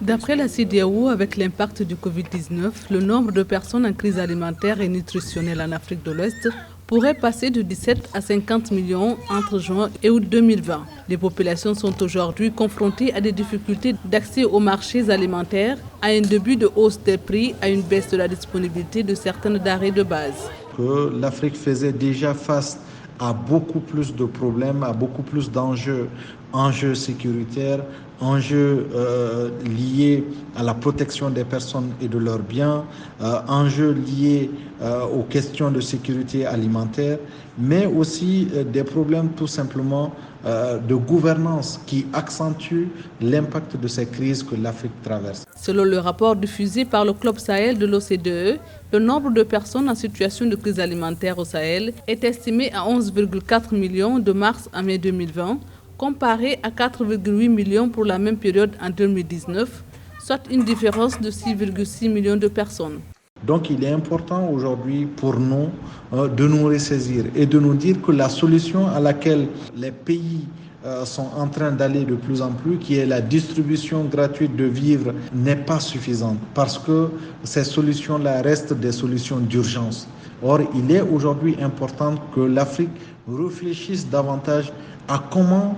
D'après la CEDEAO, avec l'impact du Covid-19, le nombre de personnes en crise alimentaire et nutritionnelle en Afrique de l'Ouest pourrait passer de 17 à 50 millions entre juin et août 2020. Les populations sont aujourd'hui confrontées à des difficultés d'accès aux marchés alimentaires, à un début de hausse des prix, à une baisse de la disponibilité de certaines denrées de base. Que l'Afrique faisait déjà face à beaucoup plus de problèmes, à beaucoup plus d'enjeux, enjeux sécuritaires, enjeux liés à la protection des personnes et de leurs biens, enjeux liés aux questions de sécurité alimentaire, mais aussi des problèmes tout simplement de gouvernance qui accentuent l'impact de ces crises que l'Afrique traverse. Selon le rapport diffusé par le Club Sahel de l'OCDE, le nombre de personnes en situation de crise alimentaire au Sahel est estimé à 11,4 millions de mars à mai 2020, comparé à 4,8 millions pour la même période en 2019, soit une différence de 6,6 millions de personnes. Donc il est important aujourd'hui pour nous de nous ressaisir et de nous dire que la solution à laquelle les pays sont en train d'aller de plus en plus, qui est la distribution gratuite de vivres, n'est pas suffisante parce que ces solutions-là restent des solutions d'urgence. Or, il est aujourd'hui important que l'Afrique réfléchisse davantage à comment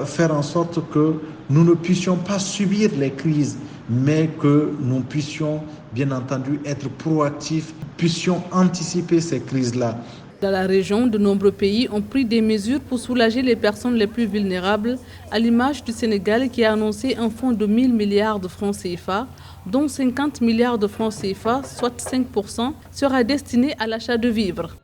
faire en sorte que nous ne puissions pas subir les crises, mais que nous puissions, bien entendu, être proactifs, puissions anticiper ces crises-là. Dans la région, de nombreux pays ont pris des mesures pour soulager les personnes les plus vulnérables, à l'image du Sénégal qui a annoncé un fonds de 1 000 milliards de francs CFA, dont 50 milliards de francs CFA, soit 5%, sera destiné à l'achat de vivres.